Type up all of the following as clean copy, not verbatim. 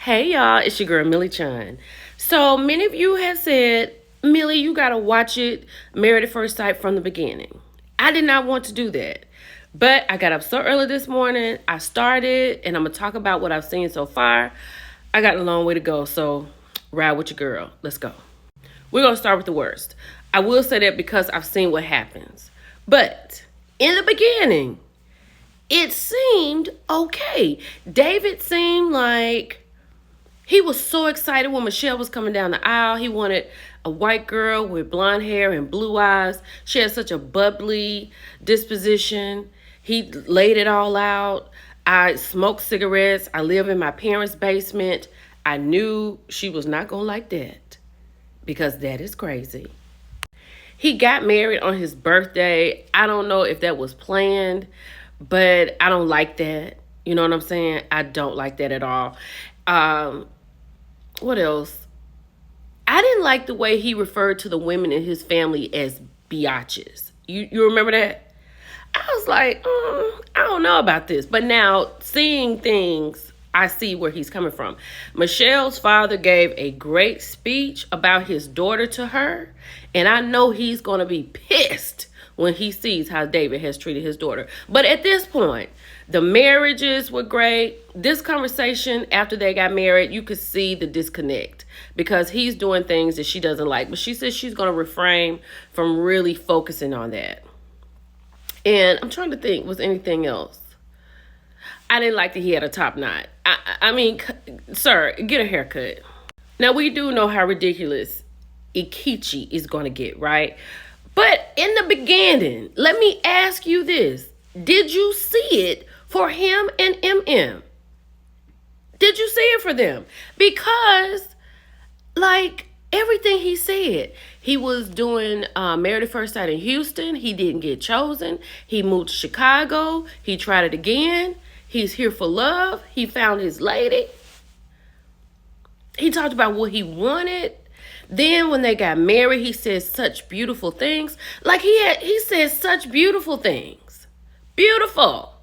Hey y'all, it's your girl Millie Chun. So many of you have said, Millie, you gotta watch it Married at First Sight from the beginning. I did not want to do that. But I got up so early this morning, I started, and I'm gonna talk about what I've seen so far. I got a long way to go, so ride with your girl. Let's go. We're gonna start with the worst. I will say that because I've seen what happens. But in the beginning, it seemed okay. David seemed like he was so excited when Michelle was coming down the aisle. He wanted a white girl with blonde hair and blue eyes. She had such a bubbly disposition. He laid it all out. I smoke cigarettes. I live in my parents' basement. I knew she was not going to like that because that is crazy. He got married on his birthday. I don't know if that was planned, but I don't like that. You know what I'm saying? I don't like that at all. What else? I didn't like the way he referred to the women in his family as biatches. You remember that? I was like, I don't know about this. But now, seeing things, I see where he's coming from. Michelle's father gave a great speech about his daughter to her. And I know he's going to be pissed when he sees how David has treated his daughter. But at this point, the marriages were great. This conversation, after they got married, you could see the disconnect because he's doing things that she doesn't like. But she says she's going to refrain from really focusing on that. And I'm trying to think, was anything else? I didn't like that he had a top knot. I mean, sir, get a haircut. Now, we do know how ridiculous Ikechi is going to get, right? But in the beginning, let me ask you this. Did you see it for him and Emem? Did you see it for them? Because, like, everything he said, he was doing Married at First Sight in Houston. He didn't get chosen. He moved to Chicago. He tried it again. He's here for love. He found his lady. He talked about what he wanted. Then when they got married, he said such beautiful things. Like he said such beautiful things. Beautiful.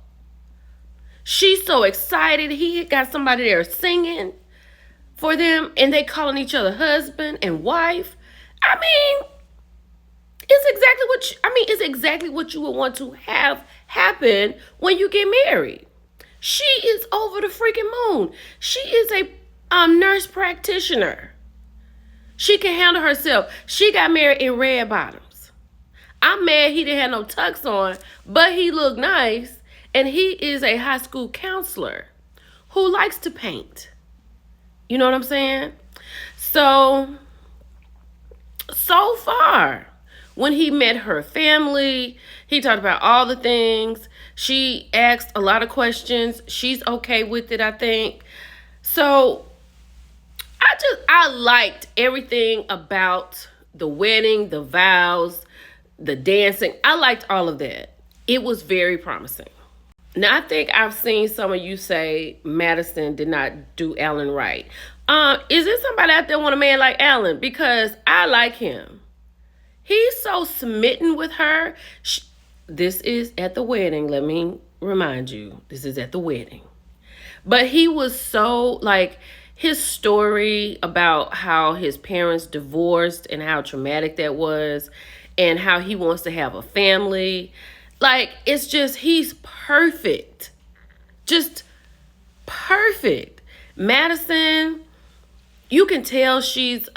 She's so excited. He got somebody there singing for them, and they calling each other husband and wife. I mean, it's exactly what you would want to have happen when you get married. She is over the freaking moon. She is a nurse practitioner. She can handle herself. She got married in red bottoms. I'm mad he didn't have no tux on, but he looked nice. And he is a high school counselor who likes to paint. You know what I'm saying? So far, when he met her family, he talked about all the things. She asked a lot of questions. She's okay with it, I think. So I liked everything about the wedding, the vows, the dancing. I liked all of that. It was very promising. Now, I think I've seen some of you say Madison did not do Allen right. Is there somebody out there want a man like Allen? Because I like him. He's so smitten with her. This is at the wedding. Let me remind you, this is at the wedding. But he was so, like, his story about how his parents divorced and how traumatic that was and how he wants to have a family. Like, it's just, he's perfect. Just perfect. Madison, you can tell she's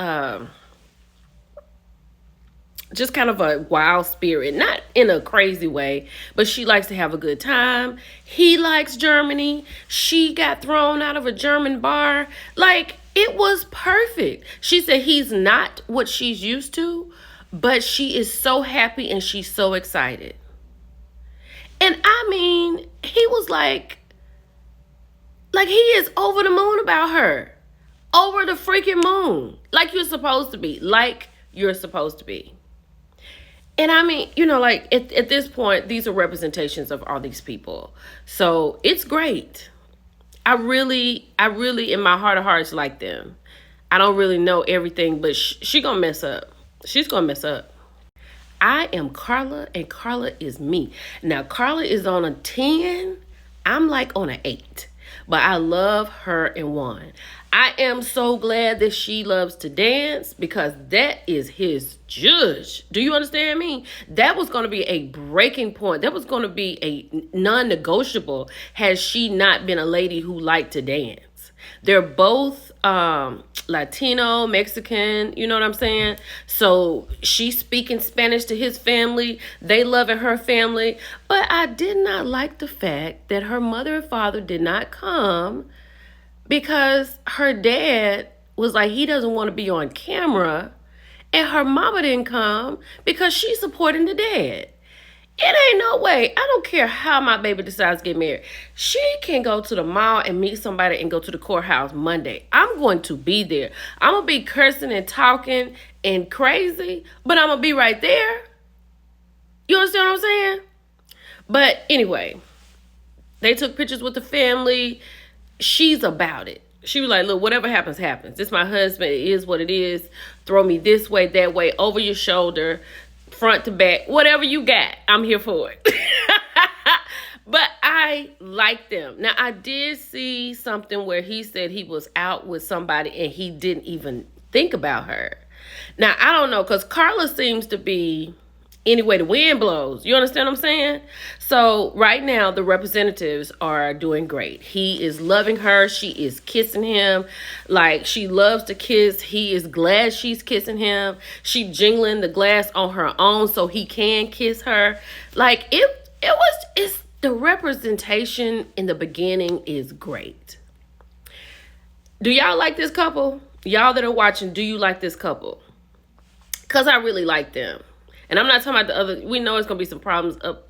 just kind of a wild spirit. Not in a crazy way, but she likes to have a good time. He likes Germany. She got thrown out of a German bar. Like, it was perfect. She said he's not what she's used to, but she is so happy and she's so excited. And I mean, he was like he is over the moon about her. Over the freaking moon. Like you're supposed to be. Like you're supposed to be. And I mean, you know, like at this point, these are representations of all these people. So it's great. I really, in my heart of hearts, like them. I don't really know everything, but she gonna mess up. She's gonna mess up. I am Karla, and Karla is me. Now, Karla is on a 10. I'm like on an 8. But I love her and Juan. I am so glad that she loves to dance because that is his judge. Do you understand me? That was going to be a breaking point. That was going to be a non-negotiable had she not been a lady who liked to dance. They're both Latino, Mexican, you know what I'm saying? So she's speaking Spanish to his family. They love it, her family. But I did not like the fact that her mother and father did not come because her dad was like, he doesn't want to be on camera. And her mama didn't come because she's supporting the dad. It ain't no way. I don't care how my baby decides to get married. She can go to the mall and meet somebody and go to the courthouse Monday. I'm going to be there. I'm going to be cursing and talking and crazy, but I'm going to be right there. You understand what I'm saying? But anyway, they took pictures with the family. She's about it. She was like, look, whatever happens, happens. This is my husband. It is what it is. Throw me this way, that way, over your shoulder, front to back, whatever you got, I'm here for it. But I like them. Now, I did see something where he said he was out with somebody and he didn't even think about her. Now, I don't know, because Karla seems to be any way the wind blows. You understand what I'm saying? So right now, the representatives are doing great. He is loving her. She is kissing him like she loves to kiss. He is glad she's kissing him. She jingling the glass on her own so he can kiss her. Like it's the representation in the beginning is great. Do y'all like this couple? Y'all that are watching, do you like this couple? Because I really like them. And I'm not talking about the other. We know it's going to be some problems up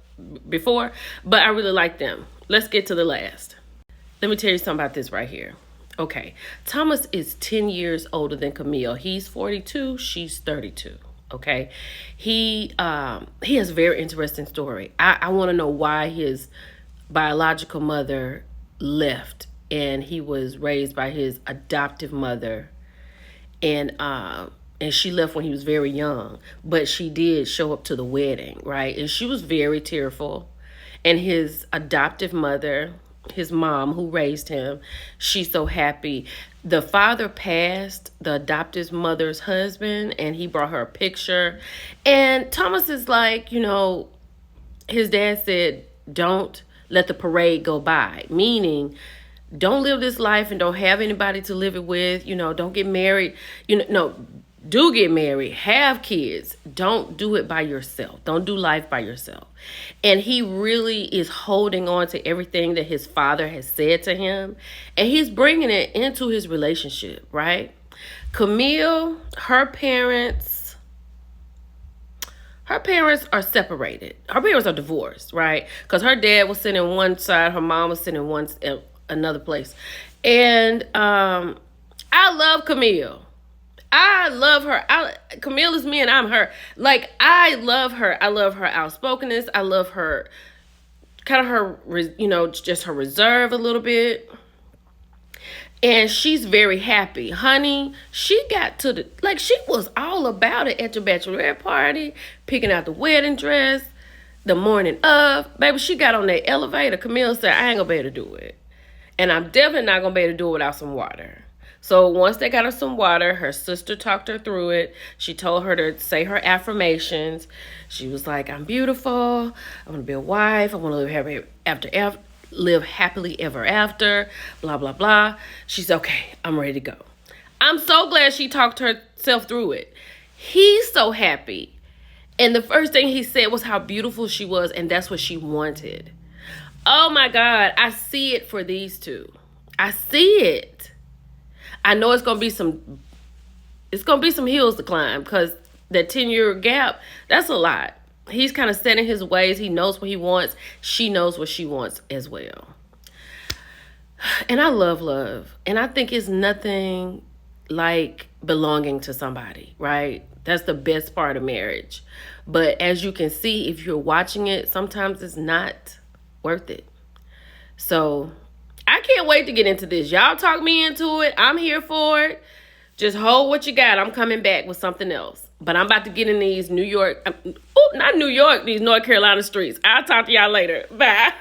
before, but I really like them. Let's get to the last. Let me tell you something about this right here. Okay. Thomas is 10 years older than Camille. He's 42. She's 32. Okay. He has a very interesting story. I want to know why his biological mother left and he was raised by his adoptive mother. And she left when he was very young, but she did show up to the wedding, right? And she was very tearful. And his adoptive mother, his mom who raised him, she's so happy. The father passed the adoptive mother's husband, and he brought her a picture. And Thomas is like, his dad said, don't let the parade go by, meaning don't live this life and don't have anybody to live it with. Don't get married. Do get married, have kids. Don't do it by yourself. Don't do life by yourself. And he really is holding on to everything that his father has said to him. And he's bringing it into his relationship, right? Camille, her parents are separated. Her parents are divorced, right? Because her dad was sitting on one side, her mom was sitting in another place. And I love Camille. I love her. Camille is me and I'm her. Like, I love her. I love her outspokenness. I love her, kind of her, just her reserve a little bit. And she's very happy. Honey, she got to she was all about it at the bachelorette party, picking out the wedding dress, the morning of. Baby, she got on that elevator. Camille said, I ain't gonna be able to do it. And I'm definitely not gonna be able to do it without some water. So once they got her some water, her sister talked her through it. She told her to say her affirmations. She was like, I'm beautiful. I want to be a wife. I want to live happily ever after, blah, blah, blah. She's okay. I'm ready to go. I'm so glad she talked herself through it. He's so happy. And the first thing he said was how beautiful she was, and that's what she wanted. Oh, my God. I see it for these two. I see it. I know it's gonna be some hills to climb because that 10-year gap, that's a lot. He's kind of set in his ways. He knows what he wants. She knows what she wants as well. And I love love. And I think it's nothing like belonging to somebody, right? That's the best part of marriage. But as you can see, if you're watching it, sometimes it's not worth it. So I can't wait to get into this. Y'all talk me into it. I'm here for it. Just hold what you got. I'm coming back with something else. But I'm about to get in these these North Carolina streets. I'll talk to y'all later. Bye.